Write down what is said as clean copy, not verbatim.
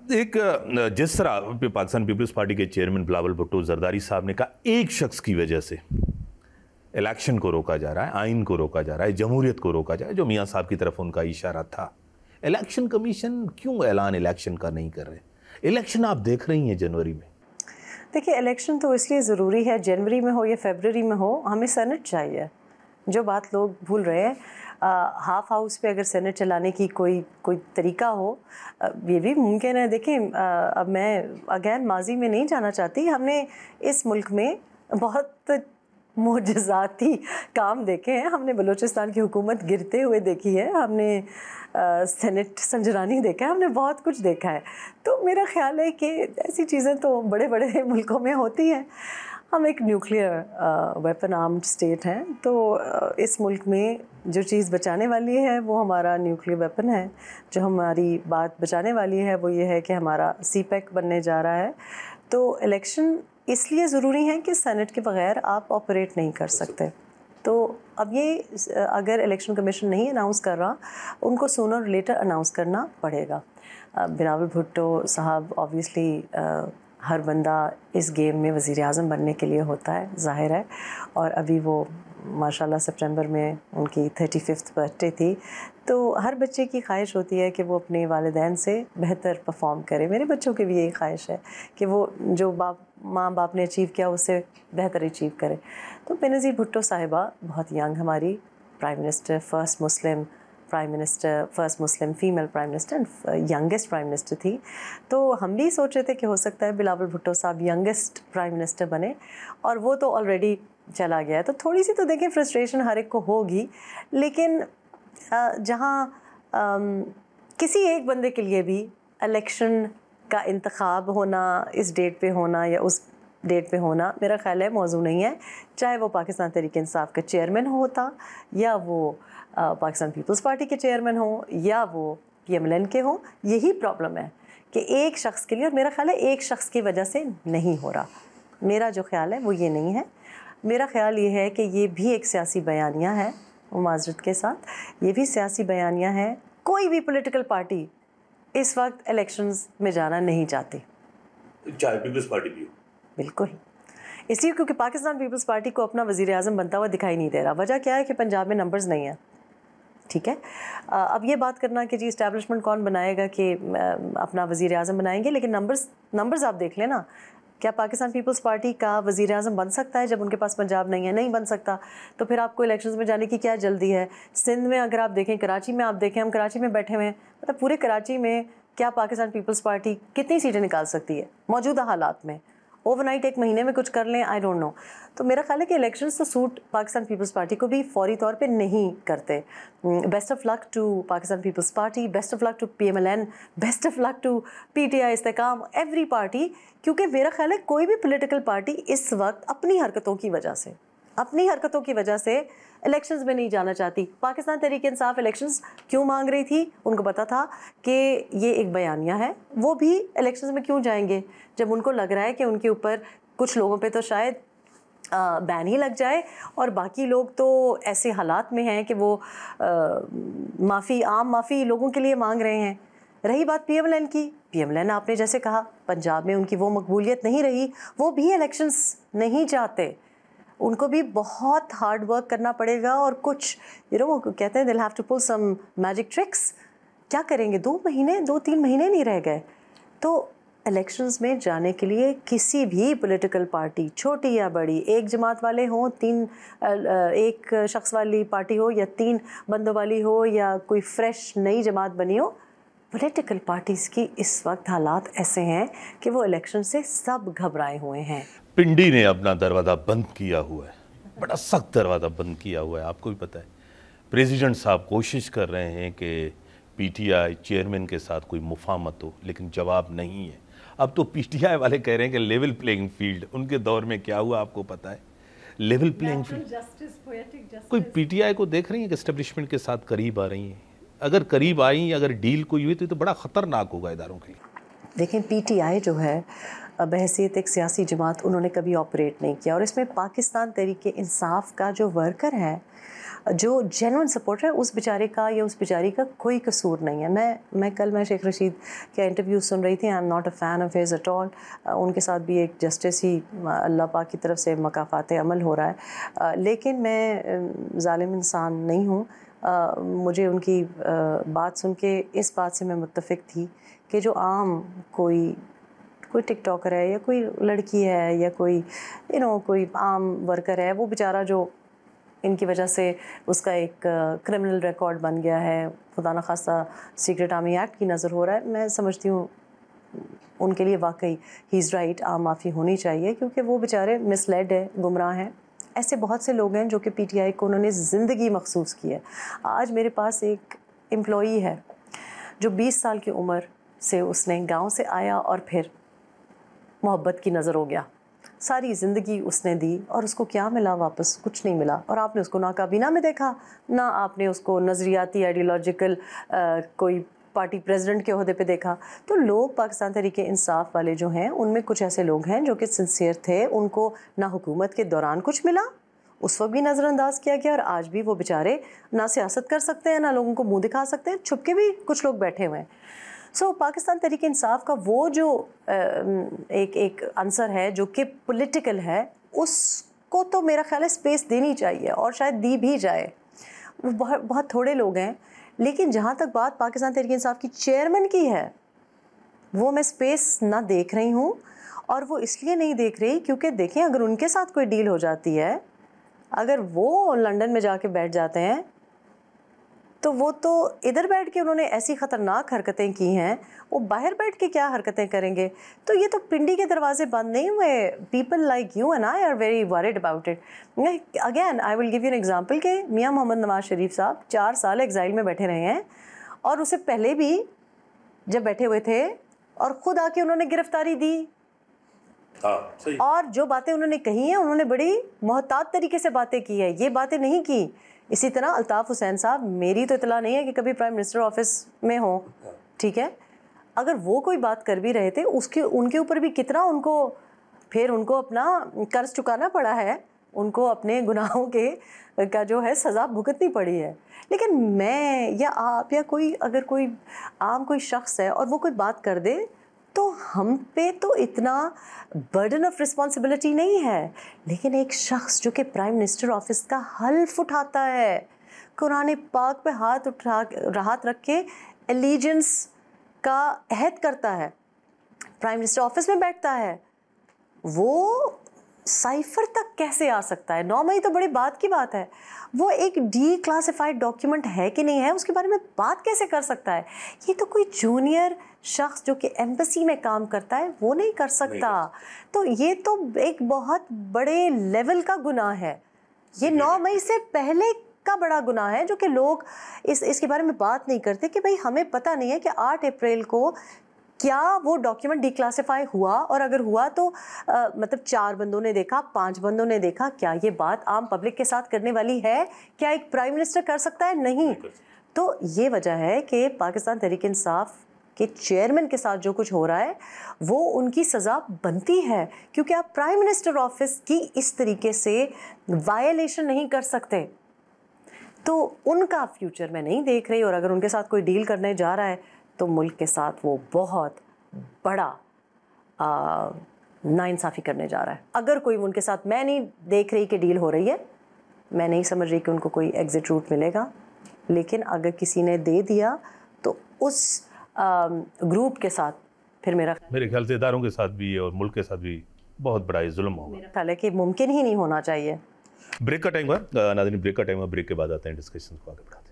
जिस तरह पाकिस्तान पीपल्स पार्टी के चेयरमैन बिलावल भुट्टो जरदारी साहब ने कहा, एक शख्स की वजह से इलेक्शन को रोका जा रहा है, आइन को रोका जा रहा है, जमहूरियत को रोका जा रहा है, जो मियाँ साहब की तरफ उनका इशारा था। इलेक्शन कमीशन क्यों ऐलान इलेक्शन का नहीं कर रहे? इलेक्शन आप देख रही हैं जनवरी में। देखिए, इलेक्शन तो इसलिए ज़रूरी है, जनवरी में हो या फरवरी में हो, हमें सेनेट चाहिए। जो बात लोग भूल रहे हैं, हाफ हाउस पे अगर सेनेट चलाने की कोई तरीका हो, ये भी मुमकिन है। देखें, अब मैं अगैन माजी में नहीं जाना चाहती, हमने इस मुल्क में बहुत मोजज़ाती काम देखे हैं। हमने बलूचिस्तान की हुकूमत गिरते हुए देखी है, हमने सेनेट संजरानी देखा है, हमने बहुत कुछ देखा है। तो मेरा ख्याल है कि ऐसी चीज़ें तो बड़े बड़े मुल्कों में होती हैं। हम एक न्यूक्लियर वेपन आर्म्ड स्टेट हैं, तो इस मुल्क में जो चीज़ बचाने वाली है वो हमारा न्यूक्लियर वेपन है। जो हमारी बात बचाने वाली है वो ये है कि हमारा सीपैक बनने जा रहा है। तो इलेक्शन इसलिए ज़रूरी है कि सेनेट के बग़ैर आप ऑपरेट नहीं कर सकते। तो अब ये अगर इलेक्शन कमीशन नहीं अनाउंस कर रहा, उनको सूनर और लेटर अनाउंस करना पड़ेगा। बिलावल भुट्टो साहब ऑब्वियसली हर बंदा इस गेम में वज़ीर आज़म बनने के लिए होता है, ज़ाहिर है। और अभी वो माशाल्लाह सितंबर में उनकी 35th बर्थडे थी, तो हर बच्चे की ख्वाहिश होती है कि वो अपने वालिदैन से बेहतर परफॉर्म करे। मेरे बच्चों की भी यही ख्वाहिश है कि वो जो माँ बाप ने अचीव किया उससे बेहतर अचीव करे। तो बेनज़ीर भुट्टो साहिबा बहुत यंग, हमारी prime minister, first Muslim prime minister, first Muslim female prime minister and youngest prime minister थी। तो हम भी सोच रहे थे कि हो सकता है बिलावल भुट्टो साहब यंगेस्ट प्राइम मिनिस्टर बने, और वो तो ऑलरेडी चला गया है। तो थोड़ी सी तो देखें फ्रस्ट्रेशन हर एक को होगी, लेकिन जहाँ किसी एक बंदे के लिए भी इलेक्शन का इंतखाब होना, इस डेट पे होना या उस डेट पे होना, मेरा ख्याल है मौजू नहीं है। चाहे वो पाकिस्तान तहरीक इंसाफ का चेयरमैन होता, या वो पाकिस्तान पीपल्स पार्टी के चेयरमैन हो, या वो PMLN के हो। यही प्रॉब्लम है कि एक शख्स के लिए, और मेरा ख्याल है एक शख्स की वजह से नहीं हो रहा। मेरा जो ख्याल है वो ये नहीं है। मेरा ख्याल ये है कि ये भी एक सियासी बयानिया है, माजरत के साथ ये भी सियासी बयानिया है। कोई भी पॉलिटिकल पार्टी इस वक्त इलेक्शंस में जाना नहीं चाहती, चाहे पीपल्स पार्टी भी हो। बिल्कुल, इसलिए क्योंकि पाकिस्तान पीपल्स पार्टी को अपना वज़ीर आज़म बनता हुआ दिखाई नहीं दे रहा। वजह क्या है कि पंजाब में नंबर्स नहीं है। ठीक है, अब ये बात करना कि जी इस्टेब्लिशमेंट कौन बनाएगा, कि अपना वज़ीर आज़म बनाएंगे, लेकिन नंबर्स आप देख लें ना। क्या पाकिस्तान पीपल्स पार्टी का वज़ीर आज़म बन सकता है जब उनके पास पंजाब नहीं है? नहीं बन सकता। तो फिर आपको इलेक्शंस में जाने की क्या जल्दी है? सिंध में अगर आप देखें, कराची में आप देखें, हम कराची में बैठे हुए हैं, मतलब पूरे कराची में क्या पाकिस्तान पीपल्स पार्टी कितनी सीटें निकाल सकती है मौजूदा हालात में? ओवरनाइट एक महीने में कुछ कर लें, आई डोंट नो। तो मेरा ख्याल है कि इलेक्शंस तो सूट पाकिस्तान पीपल्स पार्टी को भी फौरी तौर पे नहीं करते। Best of luck to Pakistan Peoples Party, best of luck to PMLN, best of luck to PTI, Istehkam, every party. क्योंकि मेरा ख्याल है कोई भी पॉलिटिकल पार्टी इस वक्त अपनी हरकतों की वजह से इलेक्शंस में नहीं जाना चाहती। पाकिस्तान तहरीक इंसाफ इलेक्शंस क्यों मांग रही थी? उनको पता था कि ये एक बयानिया है। वो भी इलेक्शंस में क्यों जाएंगे जब उनको लग रहा है कि उनके ऊपर कुछ लोगों पे तो शायद बैन ही लग जाए, और बाकी लोग तो ऐसे हालात में हैं कि वो आम माफ़ी लोगों के लिए मांग रहे हैं। रही बात PMLN की, PMLN आपने जैसे कहा पंजाब में उनकी वो मकबूलियत नहीं रही, वो भी इलेक्शंस नहीं चाहते। उनको भी बहुत हार्ड वर्क करना पड़ेगा, और कुछ कहते हैं they'll have to pull some magic tricks। क्या करेंगे? 2-3 महीने नहीं रह गए। तो इलेक्शंस में जाने के लिए किसी भी पॉलिटिकल पार्टी, छोटी या बड़ी, एक जमात वाले हों, एक शख्स वाली पार्टी हो, या 3 बंदों वाली हो, या कोई फ्रेश नई जमात बनी हो, पॉलिटिकल पार्टीज़ की इस वक्त हालात ऐसे हैं कि वो इलेक्शन से सब घबराए हुए हैं। पिंडी ने अपना दरवाज़ा बंद किया हुआ है, बड़ा सख्त दरवाज़ा बंद किया हुआ है। आपको भी पता है प्रेसिडेंट साहब कोशिश कर रहे हैं कि PTI चेयरमैन के साथ कोई मुफाहमत हो, लेकिन जवाब नहीं है। अब तो PTI वाले कह रहे हैं कि लेवल प्लेइंग फील्ड, उनके दौर में क्या हुआ आपको पता है? Level playing field. कोई PTI को देख रही है कि एस्टेब्लिशमेंट के साथ करीब आ रही हैं? अगर करीब आई, अगर डील कोई हुई तो बड़ा ख़तरनाक होगा इदारों के लिए। देखें, PTI जो है बहैसियत एक सियासी जमात उन्होंने कभी ऑपरेट नहीं किया, और इसमें पाकिस्तान तहरीक इंसाफ का जो वर्कर है जो जेन्युइन सपोर्टर है उस बेचारे का या उस बेचारी का कोई कसूर नहीं है। मैं शेख रशीद का इंटरव्यू सुन रही थी। I am not a fan of his at all. उनके साथ भी एक जस्टिस ही अल्लाह पाक की तरफ से मकाफ़ात अमल हो रहा है, लेकिन मैं ज़ालिम इंसान नहीं हूँ। मुझे उनकी बात सुन के इस बात से मैं मुत्तफ़िक थी कि जो आम कोई टिकटॉकर है या कोई लड़की है या कोई कोई आम वर्कर है, वो बेचारा जो इनकी वजह से उसका एक क्रिमिनल रिकॉर्ड बन गया है, खुदा न खास्ता सीक्रेट आर्मी एक्ट की नज़र हो रहा है, मैं समझती हूँ उनके लिए वाकई ही इज़ राइट, आम माफ़ी होनी चाहिए, क्योंकि वो बेचारे मिसलेड है, गुमराह हैं। ऐसे बहुत से लोग हैं जो कि पीटीआई को उन्होंने ज़िंदगी मखसूस की है। आज मेरे पास एक एम्प्लॉई है जो 20 साल की उम्र से उसने गाँव से आया और फिर मोहब्बत की नज़र हो गया, सारी ज़िंदगी उसने दी और उसको क्या मिला? वापस कुछ नहीं मिला। और आपने उसको ना काबीना में देखा, ना आपने उसको नज़रियाती आइडियोलॉजिकल कोई पार्टी प्रेसिडेंट के ओहदे पे देखा। तो लोग पाकिस्तान तहरीक इंसाफ वाले जो हैं, उनमें कुछ ऐसे लोग हैं जो कि सिंसियर थे, उनको ना हुकूमत के दौरान कुछ मिला, उस वक्त भी नज़रअंदाज किया गया, और आज भी वो बेचारे ना सियासत कर सकते हैं, ना लोगों को मुँह दिखा सकते हैं, छुप के भी कुछ लोग बैठे हुए हैं। पाकिस्तान तहरीक इंसाफ का वो जो एक आंसर है जो कि पॉलिटिकल है, उसको तो मेरा ख्याल है स्पेस देनी चाहिए और शायद दी भी जाए। बहुत थोड़े लोग हैं, लेकिन जहाँ तक बात पाकिस्तान तहरीक इंसाफ की चेयरमैन की है, वो मैं स्पेस ना देख रही हूँ। और वो इसलिए नहीं देख रही क्योंकि देखें, अगर उनके साथ कोई डील हो जाती है, अगर वो लंदन में जाके बैठ जाते हैं, तो वो तो इधर बैठ के उन्होंने ऐसी ख़तरनाक हरकतें की हैं, वो बाहर बैठ के क्या हरकतें करेंगे? तो ये तो पिंडी के दरवाजे बंद नहीं हुए। People like you and I R very worried about it. Again I will give you an example कि मियां मोहम्मद नवाज शरीफ साहब 4 साल एग्जाइल में बैठे रहे हैं, और उससे पहले भी जब बैठे हुए थे और ख़ुद आके उन्होंने गिरफ्तारी दी। सही। और जो बातें उन्होंने कही हैं, उन्होंने बड़ी मोहतात तरीके से बातें की है, ये बातें नहीं की। इसी तरह अल्ताफ़ हुसैन साहब, मेरी तो इतला नहीं है कि कभी प्राइम मिनिस्टर ऑफिस में हो, ठीक है, अगर वो कोई बात कर भी रहे थे, उनके ऊपर भी कितना उनको अपना कर्ज चुकाना पड़ा है, उनको अपने गुनाहों का जो है सज़ा भुगतनी पड़ी है। लेकिन मैं या आप या अगर कोई आम कोई शख्स है और वो कोई बात कर दे, तो हम पे तो इतना बर्डन ऑफ रिस्पॉन्सिबिलिटी नहीं है। लेकिन एक शख्स जो कि प्राइम मिनिस्टर ऑफिस का हल्फ उठाता है, कुरान पाक पे हाथ रख के एलिजेंस का अहद करता है, प्राइम मिनिस्टर ऑफिस में बैठता है, वो साइफर तक कैसे आ सकता है? 9 मई तो बड़ी बात की बात है। वो एक डी क्लासिफाइड डॉक्यूमेंट है कि नहीं है, उसके बारे में बात कैसे कर सकता है? ये तो कोई जूनियर शख्स जो कि एम्बेसी में काम करता है वो नहीं कर सकता। तो ये तो एक बहुत बड़े लेवल का गुनाह है। ये 9 मई से पहले का बड़ा गुनाह है, जो कि लोग इसके बारे में बात नहीं करते कि भाई हमें पता नहीं है कि 8 अप्रैल को क्या वो डॉक्यूमेंट डिक्लासिफाई हुआ, और अगर हुआ तो मतलब 4 बंदों ने देखा, 5 बंदों ने देखा, क्या ये बात आम पब्लिक के साथ करने वाली है? क्या एक प्राइम मिनिस्टर कर सकता है? नहीं। तो ये वजह है कि पाकिस्तान तहरीक इंसाफ के चेयरमैन के साथ जो कुछ हो रहा है वो उनकी सज़ा बनती है, क्योंकि आप प्राइम मिनिस्टर ऑफिस की इस तरीके से वायलेशन नहीं कर सकते। तो उनका फ्यूचर मैं नहीं देख रही, और अगर उनके साथ कोई डील करने जा रहा है तो मुल्क के साथ वो बहुत बड़ा नाइंसाफ़ी करने जा रहा है। अगर कोई उनके साथ, मैं नहीं देख रही कि डील हो रही है, मैं नहीं समझ रही कि उनको कोई एग्ज़िट रूट मिलेगा, लेकिन अगर किसी ने दे दिया तो उस ग्रुप के साथ फिर मेरे ख्याल से इदारों के साथ भी और मुल्क के साथ भी बहुत बड़ा जुल्म होगा। मेरा ख्याल है कि मुमकिन ही नहीं होना चाहिए। ब्रेक का टाइम हुआ नाज़रीन, ब्रेक का टाइम हुआ, ब्रेक के बाद आते हैं डिस्कशन को आगे बढ़ाते हैं।